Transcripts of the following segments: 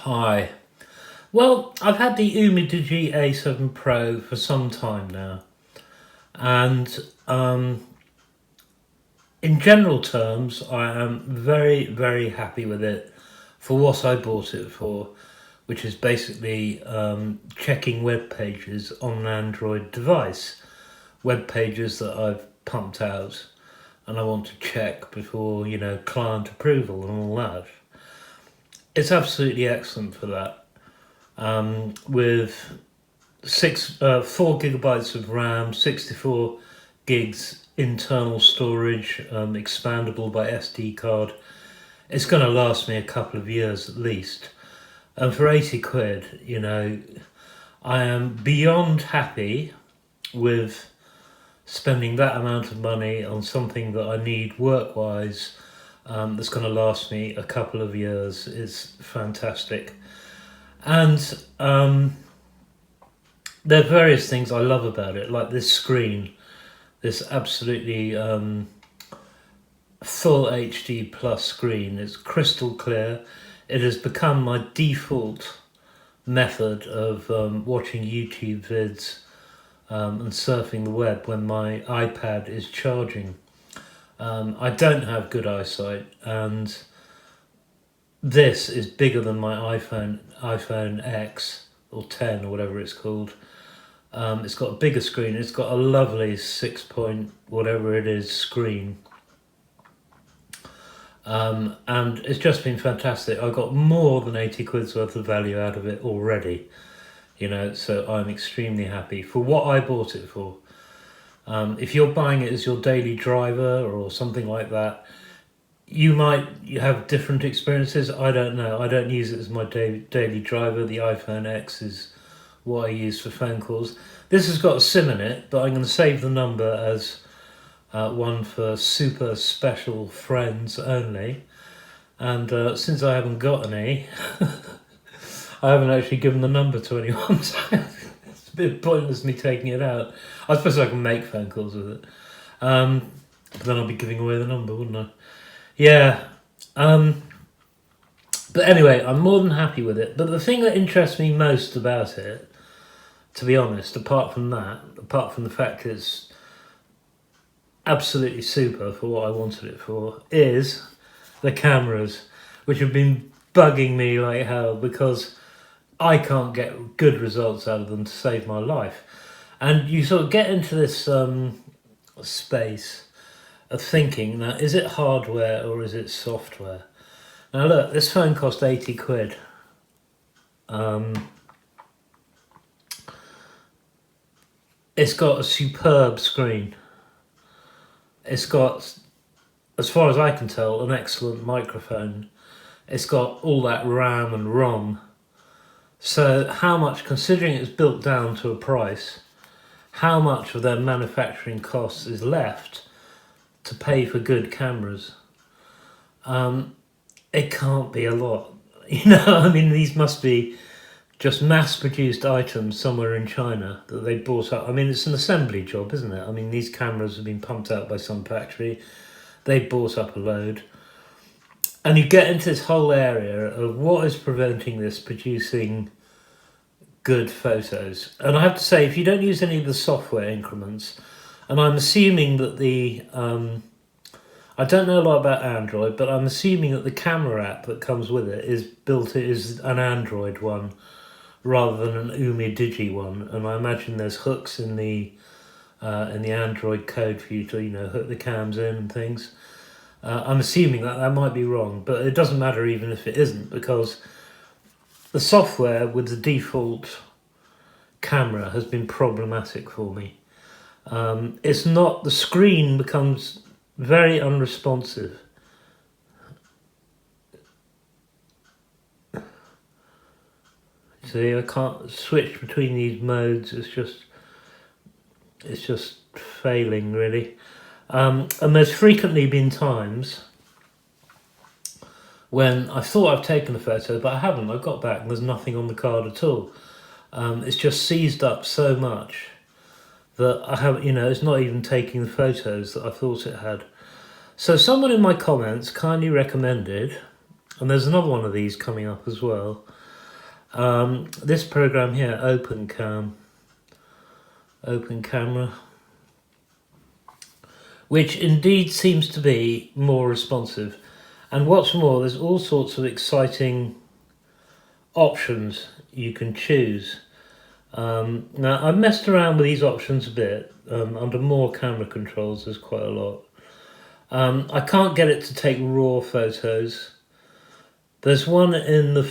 Hi. Well, I've had the Umidigi A7 Pro for some time now, and in general terms, I am very, very happy with it for what I bought it for, which is basically checking web pages on an Android device, web pages that I've pumped out and I want to check before, client approval and all that. It's absolutely excellent for that. With 4 gigabytes of RAM, 64 gigs internal storage, expandable by SD card. It's going to last me a couple of years at least. And for 80 quid, I am beyond happy with spending that amount of money on something that I need work-wise, that's going to last me a couple of years. Is fantastic. And there are various things I love about it, like this screen, this absolutely full HD plus screen. It's crystal clear. It has become my default method of watching YouTube vids and surfing the web when my iPad is charging. I don't have good eyesight, and this is bigger than my iPhone X or 10 or whatever it's called. It's got a bigger screen. It's got a lovely 6 point whatever it is screen. And it's just been fantastic. I got more than 80 quid's worth of value out of it already, so I'm extremely happy for what I bought it for. If you're buying it as your daily driver or something like that, you have different experiences. I don't know. I don't use it as my daily driver. The iPhone X is what I use for phone calls. This has got a SIM in it, but I'm going to save the number as one for super special friends only. And since I haven't got any, I haven't actually given the number to anyone. So it's a bit pointless me taking it out. I suppose I can make phone calls with it. But then I'll be giving away the number, wouldn't I? Yeah. But anyway, I'm more than happy with it. But the thing that interests me most about it, to be honest, apart from the fact it's absolutely super for what I wanted it for, is the cameras, which have been bugging me like hell because I can't get good results out of them to save my life. And you sort of get into this space of thinking, now, is it hardware or is it software? Now look, this phone cost 80 quid. It's got a superb screen. It's got, as far as I can tell, an excellent microphone. It's got all that RAM and ROM. So how much, considering it's built down to a price, how much of their manufacturing costs is left to pay for good cameras? It can't be a lot. These must be just mass-produced items somewhere in China that they bought up. It's an assembly job, isn't it? These cameras have been pumped out by some factory. They bought up a load. And you get into this whole area of what is preventing this producing good photos. And I have to say, if you don't use any of the software increments, and I'm assuming that I don't know a lot about Android, but I'm assuming that the camera app that comes with it is an Android one rather than an Umidigi one. And I imagine there's hooks in the Android code for you to hook the cams in and things. I'm assuming that might be wrong, but it doesn't matter even if it isn't, because the software with the default camera has been problematic for me. It's not, the screen becomes very unresponsive. See, I can't switch between these modes. It's just failing, really. And there's frequently been times when I thought I've taken a photo, but I haven't. I got back and there's nothing on the card at all. It's just seized up so much that I haven't, it's not even taking the photos that I thought it had. So someone in my comments kindly recommended, and there's another one of these coming up as well, This program here, Open Camera, which indeed seems to be more responsive. And what's more, there's all sorts of exciting options you can choose. Now, I've messed around with these options a bit. Under more camera controls, there's quite a lot. I can't get it to take raw photos. There's one in the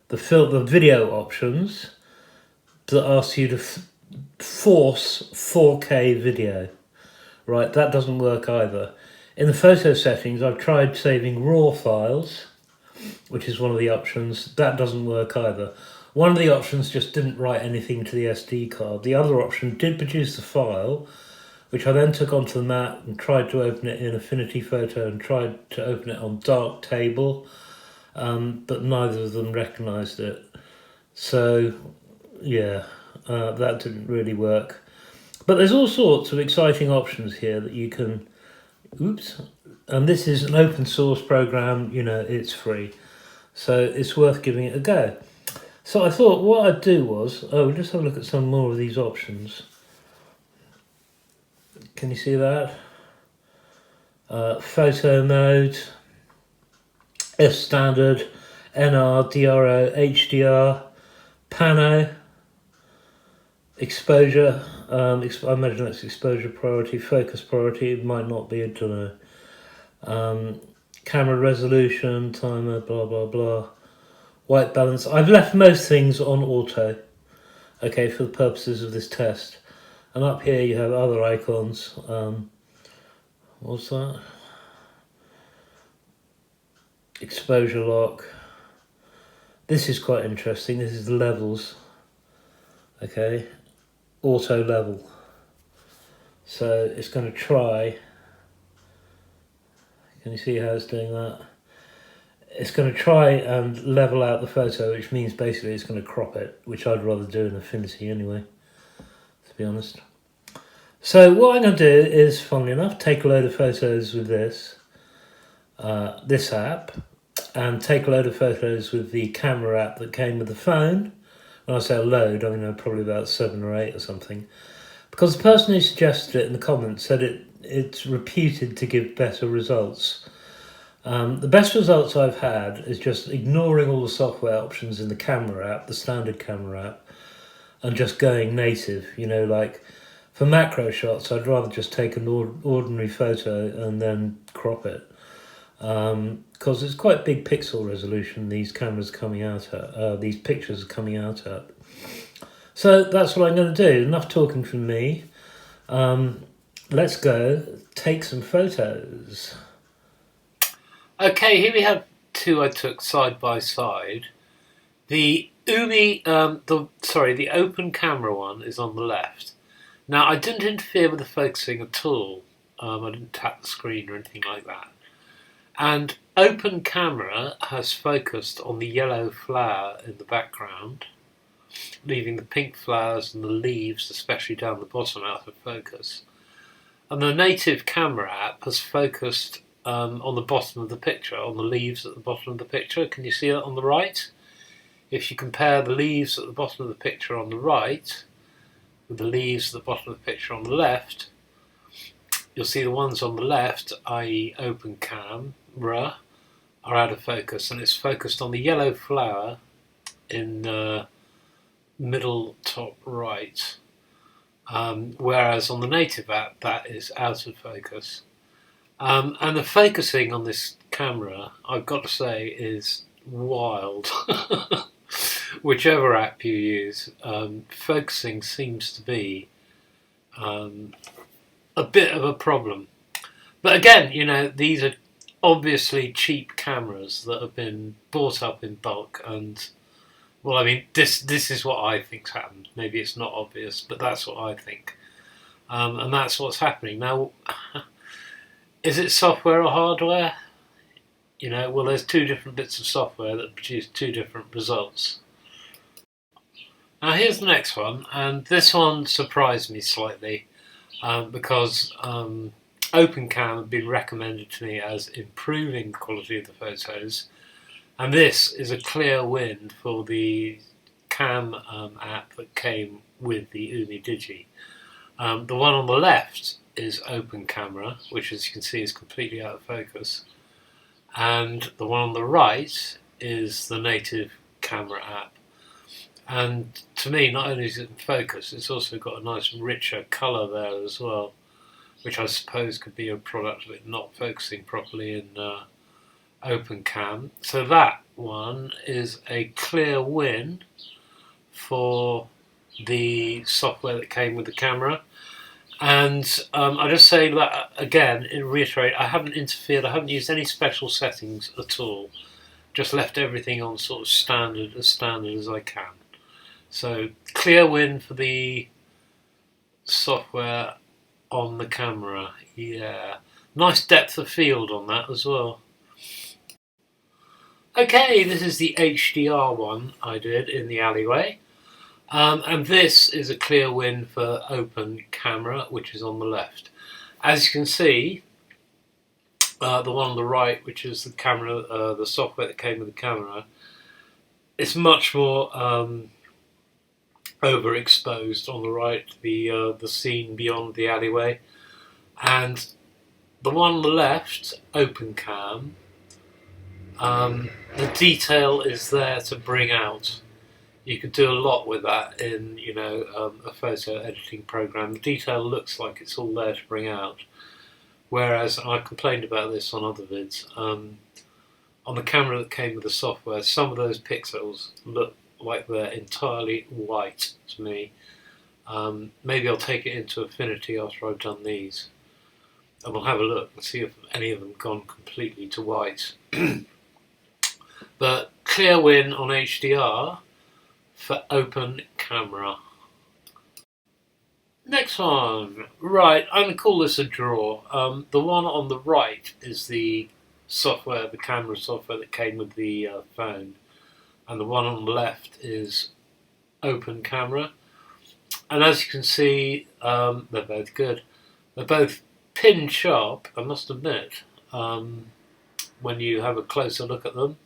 the video options that asks you to force 4K video. Right, that doesn't work either. In the photo settings, I've tried saving raw files, which is one of the options. That doesn't work either. One of the options just didn't write anything to the SD card. The other option did produce the file, which I then took onto the Mac and tried to open it in Affinity Photo and tried to open it on Darktable, but neither of them recognised it. So, yeah, that didn't really work. But there's all sorts of exciting options here that you can... Oops. And this is an open source program, you know, it's free. So it's worth giving it a go. So I thought what I'd do was... we'll just have a look at some more of these options. Can you see that? Photo mode, F standard, NR, DRO, HDR, pano, exposure. I imagine that's exposure priority, focus priority. It might not be, I don't know. Camera resolution, timer, blah blah blah. White balance. I've left most things on auto. Okay, for the purposes of this test. And up here you have other icons. What's that? Exposure lock. This is quite interesting. This is levels. Okay. Auto level. So it's going to try. Can you see how it's doing that? It's going to try and level out the photo, which means basically it's going to crop it, which I'd rather do in Affinity anyway, to be honest. So what I'm going to do is, funnily enough, take a load of photos with this app, and take a load of photos with the camera app that came with the phone. When I say a load, I mean probably about 7 or 8 or something. Because the person who suggested it in the comments said it's reputed to give better results. The best results I've had is just ignoring all the software options in the camera app, the standard camera app, and just going native. You know, like for macro shots, I'd rather just take an ordinary photo and then crop it. Because it's quite big pixel resolution these cameras coming out at, these pictures are coming out at. So that's what I'm going to do. Enough talking from me. Let's go take some photos. Okay, here we have two I took side by side. The the open camera one is on the left. Now I didn't interfere with the focusing at all. I didn't tap the screen or anything like that. And open camera has focused on the yellow flower in the background, leaving the pink flowers and the leaves, especially down the bottom, out of focus. And the native camera app has focused on the bottom of the picture, on the leaves at the bottom of the picture. Can you see that on the right? If you compare the leaves at the bottom of the picture on the right with the leaves at the bottom of the picture on the left, you'll see the ones on the left, i.e. open camera, are out of focus, and it's focused on the yellow flower in the middle top right. Whereas on the native app, that is out of focus. And the focusing on this camera, I've got to say, is wild. Whichever app you use, focusing seems to be a bit of a problem. But again, you know, these are obviously cheap cameras that have been bought up in bulk, and well, I mean, this is what I think's happened. Maybe it's not obvious, but that's what I think, and that's what's happening now. Is it software or hardware? You know, well, there's two different bits of software that produce two different results. Now here's the next one, and this one surprised me slightly because OpenCam had been recommended to me as improving the quality of the photos, And this is a clear win for the cam app that came with the Umidigi. The one on the left is open camera, which as you can see is completely out of focus. And the one on the right is the native camera app. And to me, not only is it in focus, it's also got a nice richer colour there as well, which I suppose could be a product of it not focusing properly in open cam. So that one is a clear win for the software that came with the camera. And I just say that again, and reiterate, I haven't interfered, I haven't used any special settings at all. Just left everything on sort of standard as I can. So clear win for the software on the camera. Yeah, nice depth of field on that as well. Okay, this is the HDR one I did in the alleyway. And this is a clear win for open camera, which is on the left. As you can see, the one on the right, which is the camera, the software that came with the camera, it's much more overexposed on the right, the scene beyond the alleyway, and the one on the left, open cam, the detail is there to bring out. You could do a lot with that in, a photo editing program. The detail looks like it's all there to bring out. Whereas, and I complained about this on other vids, on the camera that came with the software, some of those pixels look like they're entirely white to me. Maybe I'll take it into Affinity after I've done these, and we'll have a look and see if any of them have gone completely to white. But clear win on HDR for open camera. Next one. Right, I'm going to call this a draw. The one on the right is the software, the camera software that came with the phone. And the one on the left is open camera. And as you can see, they're both good. They're both pin sharp, I must admit, when you have a closer look at them.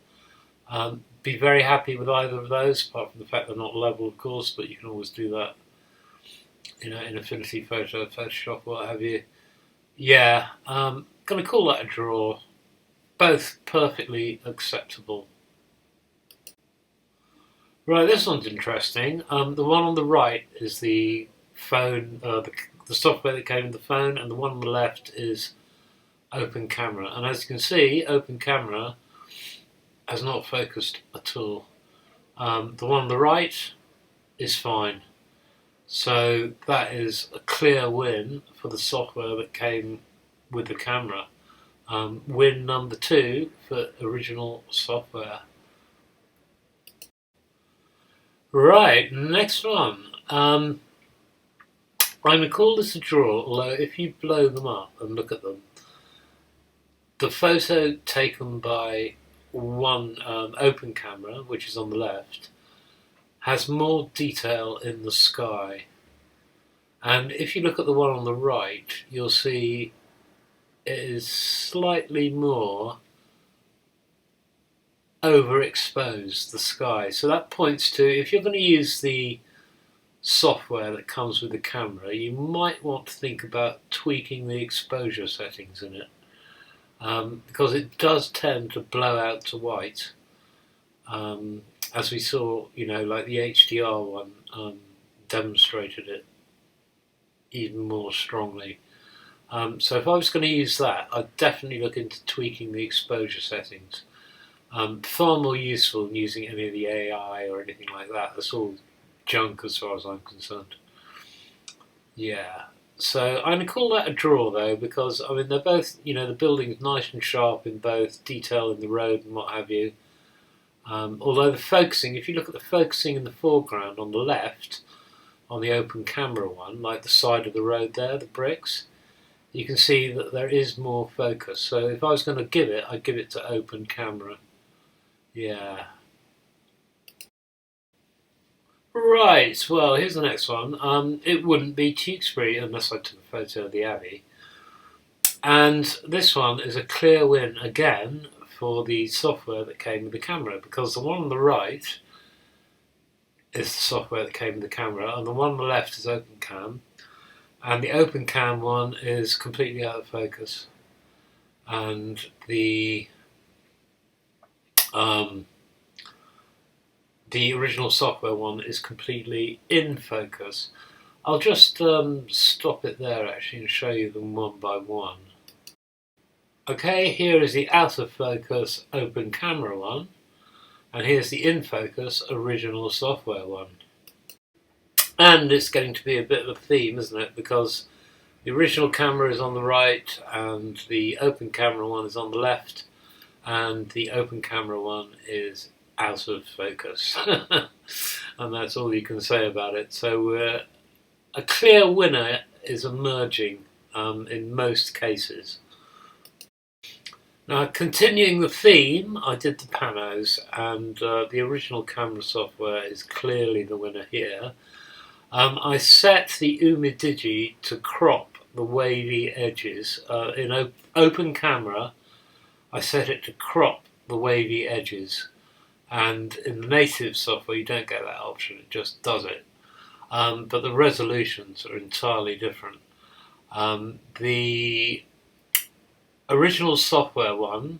Be very happy with either of those, apart from the fact they're not level, of course, but you can always do that, in Affinity Photo, Photoshop, what have you. Yeah, going to call that a draw. Both perfectly acceptable. Right, this one's interesting. The one on the right is the phone, the software that came with the phone, and the one on the left is open camera. And as you can see, open camera has not focused at all. The one on the right is fine. So that is a clear win for the software that came with the camera. Win number 2 for original software. Right, next one. I'm going to call this a draw, although if you blow them up and look at them, the photo taken by one open camera, which is on the left, has more detail in the sky. And if you look at the one on the right, you'll see it is slightly more overexposed, the sky. So that points to, if you're going to use the software that comes with the camera, you might want to think about tweaking the exposure settings in it. Because it does tend to blow out to white, as we saw, like the HDR one demonstrated it even more strongly. So if I was going to use that, I'd definitely look into tweaking the exposure settings. Far more useful than using any of the AI or anything like that. That's all junk as far as I'm concerned. Yeah. So I'm going to call that a draw, though, because, they're both, the building's nice and sharp in both, detail in the road and what have you. Although the focusing, if you look at the focusing in the foreground on the left, on the open camera one, like the side of the road there, the bricks, you can see that there is more focus. So if I was going to give it, I'd give it to open camera. Yeah. Right, well, here's the next one. It wouldn't be Tewkesbury unless I took a photo of the Abbey. And this one is a clear win again for the software that came with the camera, because the one on the right is the software that came with the camera, and the one on the left is OpenCam, and the OpenCam one is completely out of focus, and the original software one is completely in focus. I'll just stop it there actually and show you them one by one. Okay, here is the out of focus open camera one, and here's the in focus original software one. And it's getting to be a bit of a theme, isn't it? Because the original camera is on the right and the open camera one is on the left, and the open camera one is out of focus. And that's all you can say about it. So a clear winner is emerging in most cases. Now, continuing the theme, I did the panos, and the original camera software is clearly the winner here. I set the Umidigi to crop the wavy edges. In open camera, I set it to crop the wavy edges, and in the native software you don't get that option, it just does it. But the resolutions are entirely different. The original software one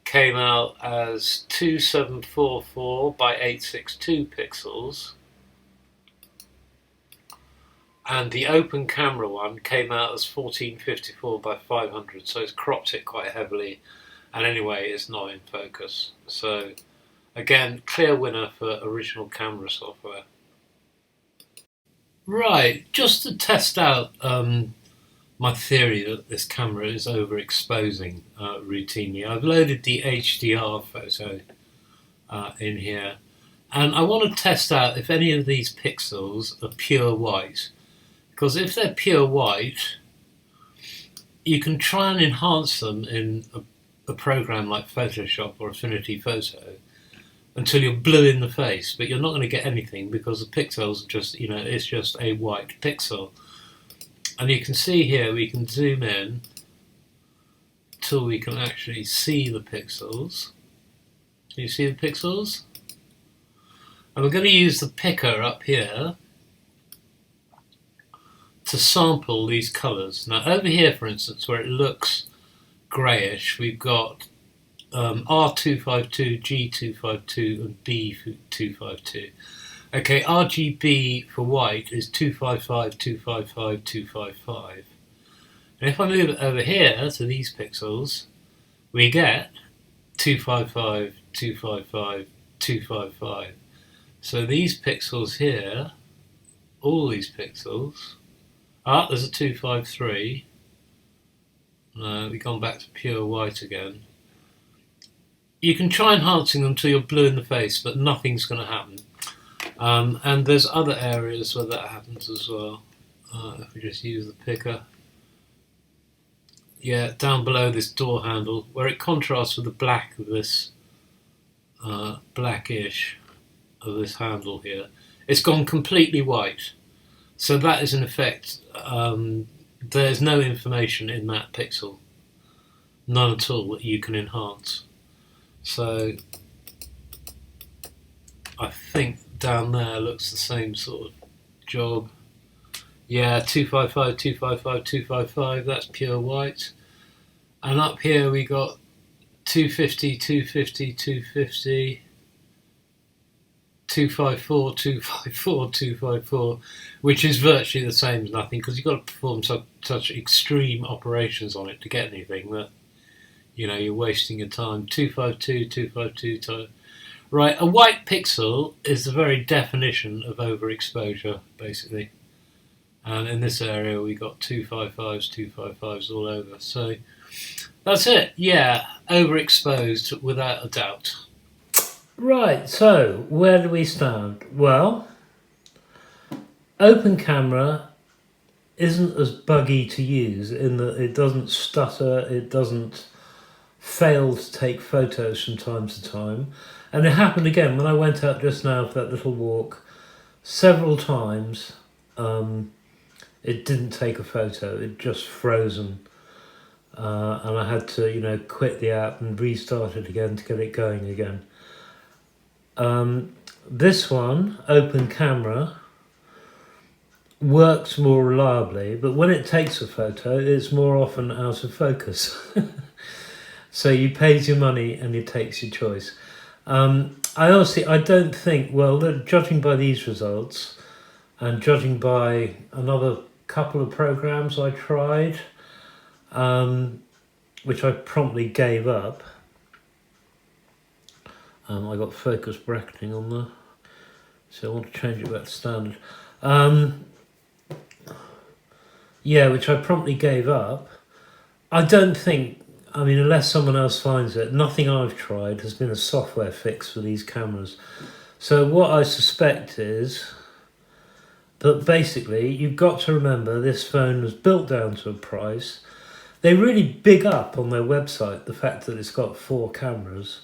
came out as 2744 by 862 pixels, and the open camera one came out as 1454 by 500, so it's cropped it quite heavily, and anyway it's not in focus. So again, clear winner for original camera software. Right, just to test out my theory that this camera is overexposing routinely, I've loaded the HDR photo in here, and I want to test out if any of these pixels are pure white, because if they're pure white you can try and enhance them in a program like Photoshop or Affinity Photo until you're blue in the face, but you're not going to get anything because the pixels are just, it's just a white pixel. And you can see here, we can zoom in till we can actually see the pixels. Can you see the pixels? And we're going to use the picker up here to sample these colours. Now over here, for instance, where it looks greyish, we've got R252, G252 and B252. Okay, RGB for white is 255, 255, 255. And if I move it over here to these pixels, we get 255, 255, 255. So these pixels here, all these pixels, there's a 253. No, we've gone back to pure white again. You can try enhancing them till you're blue in the face, but nothing's going to happen. And there's other areas where that happens as well. If we just use the picker. Yeah, down below this door handle, where it contrasts with the black of this blackish of this handle here. It's gone completely white. So that is in effect, there's no information in that pixel. None at all that you can enhance. So I think down there looks the same sort of job. Yeah, 255, 255, 255, that's pure white. And up here we got 250, 250, 250, 254, 254, 254, which is virtually the same as nothing, because you've got to perform such extreme operations on it to get anything that, you're wasting your time. 252, 252, right, a white pixel is the very definition of overexposure, basically. And in this area we got 255s, 255s all over. So that's it. Yeah, overexposed without a doubt. Right, so where do we stand? Well, open camera isn't as buggy to use in that it doesn't stutter, it doesn't fail to take photos from time to time. And it happened again when I went out just now for that little walk. Several times it didn't take a photo, it just frozen. and I had to, quit the app and restart it again to get it going again. This one, open camera, works more reliably, but when it takes a photo, it's more often out of focus. So you pays your money and it takes your choice. I don't think, well, judging by these results and judging by another couple of programs I tried, which I promptly gave up. I got focus bracketing on there, so I want to change it back to standard. Which I promptly gave up. I don't think, unless someone else finds it, nothing I've tried has been a software fix for these cameras. So what I suspect is that basically you've got to remember this phone was built down to a price. They really big up on their website the fact that it's got 4 cameras.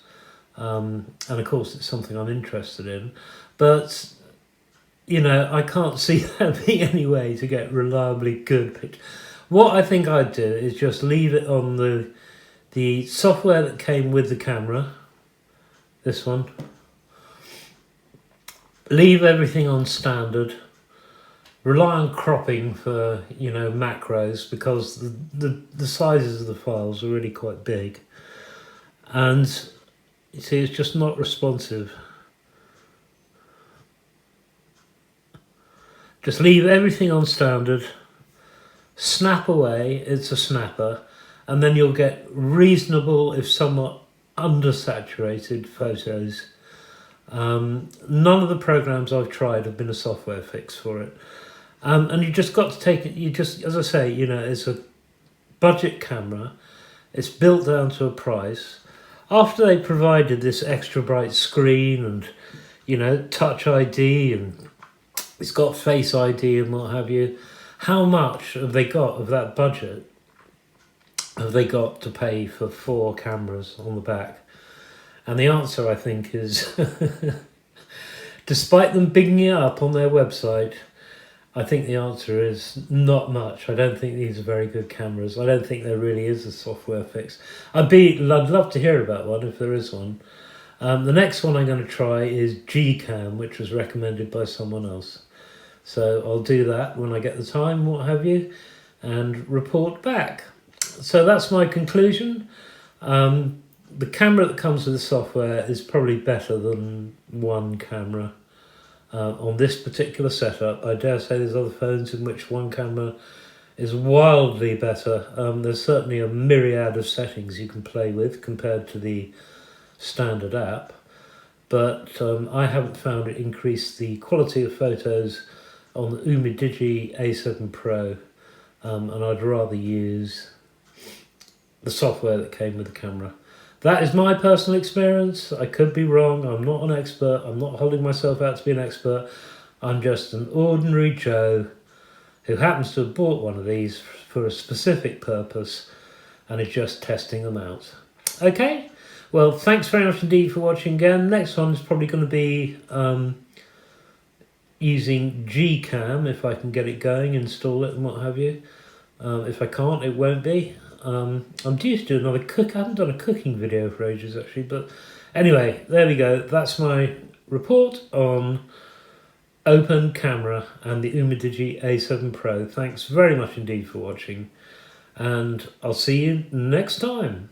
And of course it's something I'm interested in. But, I can't see there being any way to get reliably good pictures. What I think I'd do is just leave it on the software that came with the camera. This one. Leave everything on standard. Rely on cropping for, macros, because the sizes of the files are really quite big. And you see, it's just not responsive. Just leave everything on standard. Snap away, it's a snapper. And then you'll get reasonable, if somewhat undersaturated photos. None of the programs I've tried have been a software fix for it. And you just got to take it, as I say, it's a budget camera. It's built down to a price. After they provided this extra bright screen and, Touch ID and it's got Face ID and what have you, how much have they got of that budget have they got to pay for 4 cameras on the back? And the answer, I think, is despite them bigging it up on their website, I think the answer is not much. I don't think these are very good cameras. I don't think there really is a software fix. I'd love to hear about one if there is one. The next one I'm going to try is Gcam, which was recommended by someone else. So I'll do that when I get the time, what have you, and report back. So that's my conclusion. The camera that comes with the software is probably better than one camera. On this particular setup, I dare say there's other phones in which one camera is wildly better. There's certainly a myriad of settings you can play with compared to the standard app, but I haven't found it increase the quality of photos on the Umidigi A7 Pro, and I'd rather use the software that came with the camera. That is my personal experience. I could be wrong. I'm not an expert. I'm not holding myself out to be an expert. I'm just an ordinary Joe who happens to have bought one of these for a specific purpose and is just testing them out. Okay? Well, thanks very much indeed for watching again. Next one is probably going to be using Gcam, if I can get it going, install it and what have you. If I can't, it won't be. I'm due to do another I haven't done a cooking video for ages actually, but anyway, there we go. That's my report on open camera and the Umidigi A7 Pro. Thanks very much indeed for watching, and I'll see you next time.